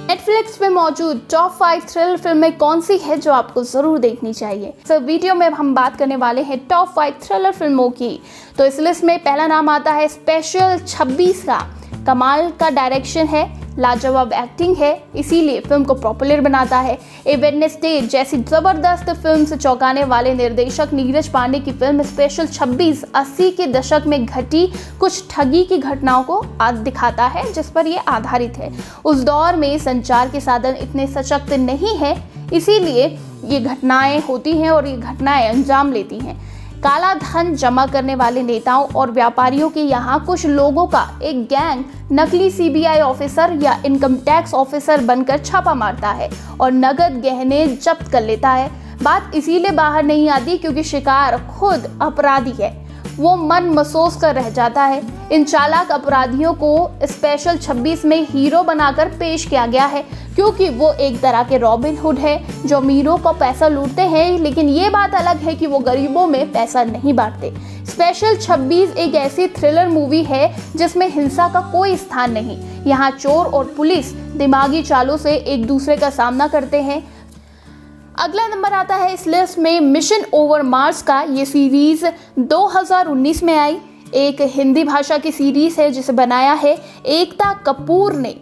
Netflix पे मौजूद top 5 thriller फिल्में कौन सी है जो आपको जरूर देखनी चाहिए। वीडियो में हम बात करने वाले हैं टॉप 5 थ्रिलर फिल्मों की। तो इस लिस्ट में पहला नाम आता है स्पेशल 26 का। कमाल का डायरेक्शन है, लाजवाब एक्टिंग है, इसीलिए फिल्म को पॉपुलर बनाता है। ए वेडनेसडे जैसी जबरदस्त फिल्म से चौंकाने वाले निर्देशक नीरज पांडे की फिल्म स्पेशल 26 80 के दशक में घटी कुछ ठगी की घटनाओं को दिखाता है, जिस पर यह आधारित है। उस दौर में संचार के साधन इतने सशक्त नहीं है, इसीलिए ये घटनाएं होती हैं और ये घटनाएं अंजाम लेती हैं। काला धन जमा करने वाले नेताओं और व्यापारियों के यहाँ कुछ लोगों का एक गैंग नकली सीबीआई ऑफिसर या इनकम टैक्स ऑफिसर बनकर छापा मारता है और नगद गहने जब्त कर लेता है। बात इसीलिए बाहर नहीं आती क्योंकि शिकार खुद अपराधी है, वो मन महसूस कर रह जाता है। इन चालाक अपराधियों को स्पेशल 26 में हीरो बनाकर पेश किया गया है, क्योंकि वो एक तरह के रॉबिन हुड है जो अमीरों को पैसा लूटते हैं, लेकिन ये बात अलग है कि वो गरीबों में पैसा नहीं बांटते। स्पेशल 26 एक ऐसी थ्रिलर मूवी है जिसमें हिंसा का कोई स्थान नहीं। यहाँ चोर और पुलिस दिमागी चालों से एक दूसरे का सामना करते हैं। अगला नंबर आता है इस लिस्ट में मिशन ओवर मार्स का। ये सीरीज 2019 में आई, एक हिंदी भाषा की सीरीज है जिसे बनाया है एकता कपूर ने।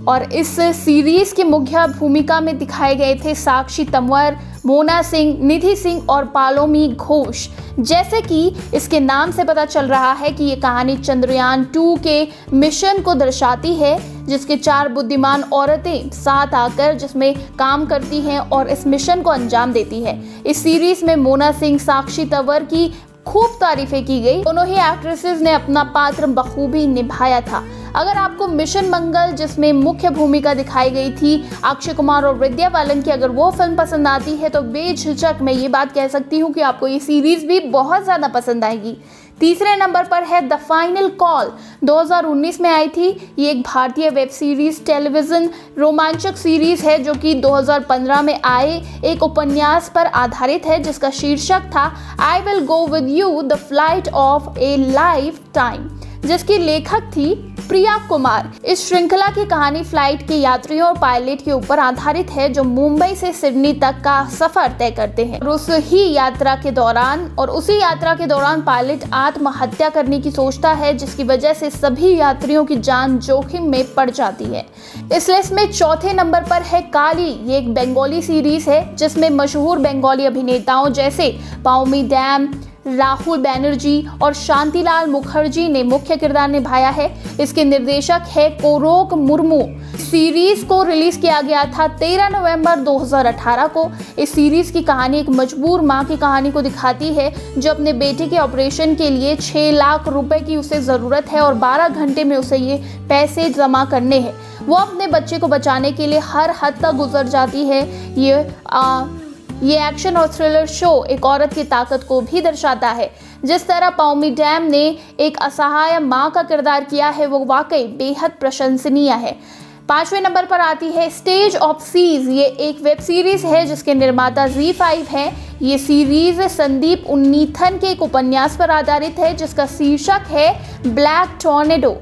और इस सीरीज की मुख्य भूमिका में दिखाए गए थे साक्षी तंवर, मोना सिंह, निधि सिंह और पालोमी घोष। जैसे कि इसके नाम से पता चल रहा है कि ये कहानी चंद्रयान 2 के मिशन को दर्शाती है, जिसके 4 बुद्धिमान औरतें साथ आकर जिसमें काम करती हैं और इस मिशन को अंजाम देती है। इस सीरीज में मोना सिंह, साक्षी तंवर की खूब तारीफें की गई। दोनों ही एक्ट्रेसेस ने अपना पात्र बखूबी निभाया था। अगर आपको मिशन मंगल, जिसमें मुख्य भूमिका दिखाई गई थी अक्षय कुमार और विद्या बालन की, अगर वो फिल्म पसंद आती है तो बेझिझक मैं ये बात कह सकती हूँ कि आपको ये सीरीज भी बहुत ज़्यादा पसंद आएगी। तीसरे नंबर पर है द फाइनल कॉल। 2019 में आई थी। ये एक भारतीय वेब सीरीज टेलीविजन रोमांचक सीरीज है जो कि 2015 में आए एक उपन्यास पर आधारित है, जिसका शीर्षक था I will go with you the flight of A life time, जिसकी लेखक थी प्रिया कुमार। इस श्रृंखला की कहानी फ्लाइट के यात्रियों और पायलट के ऊपर आधारित है जो मुंबई से सिडनी तक का सफर तय करते हैं और उसी यात्रा के दौरान पायलट आत्महत्या करने की सोचता है, जिसकी वजह से सभी यात्रियों की जान जोखिम में पड़ जाती है। इस लिस्ट में चौथे नंबर पर है काली। ये एक बंगाली सीरीज है जिसमें मशहूर बंगाली अभिनेताओं जैसे पाउमी डैम, राहुल बैनर्जी और शांतिलाल मुखर्जी ने मुख्य किरदार निभाया है। इसके निर्देशक है कोरोक मुर्मू। सीरीज को रिलीज किया गया था 13 नवंबर 2018 को। इस सीरीज की कहानी एक मजबूर मां की कहानी को दिखाती है जो अपने बेटे के ऑपरेशन के लिए 6 लाख रुपए की उसे ज़रूरत है और 12 घंटे में उसे ये पैसे जमा करने हैं। वो अपने बच्चे को बचाने के लिए हर हद तक गुजर जाती है। ये एक्शन और थ्रिलर शो एक औरत की ताकत को भी दर्शाता है। जिस तरह पाउमी डैम ने एक असहाय मां का किरदार किया है वो वाकई बेहद प्रशंसनीय है। 5वें नंबर पर आती है स्टेज ऑफ सीज। ये एक वेब सीरीज है जिसके निर्माता ZEE5 है। ये सीरीज संदीप उन्नीथन के एक उपन्यास पर आधारित है जिसका शीर्षक है ब्लैक टॉर्नेडो।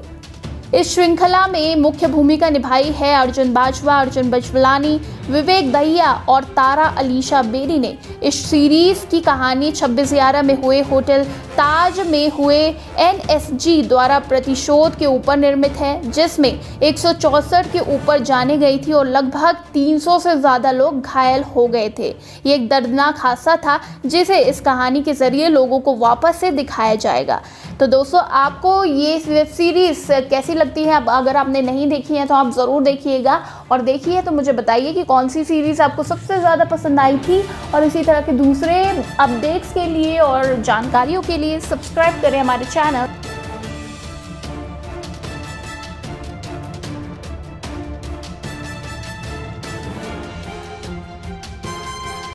इस श्रृंखला में मुख्य भूमिका निभाई है अर्जुन बाजवा, अर्जुन बजवलानी, विवेक दहिया और तारा अलीशा बेरी ने। इस सीरीज की कहानी 26/11 में हुए होटल ताज में हुए NSG द्वारा प्रतिशोध के ऊपर निर्मित है, जिसमें 164 के ऊपर जाने गई थी और लगभग 300 से ज़्यादा लोग घायल हो गए थे। ये एक दर्दनाक हादसा था जिसे इस कहानी के ज़रिए लोगों को वापस से दिखाया जाएगा। तो दोस्तों, आपको ये वेब सीरीज कैसी लगती है? अगर आपने नहीं देखी है तो आप ज़रूर देखिएगा, और देखिए तो मुझे बताइए कि कौन सी सीरीज़ आपको सबसे ज़्यादा पसंद आई थी। और इसी तरह के दूसरे अपडेट्स के लिए और जानकारियों के लिए सब्सक्राइब करें हमारे चैनल।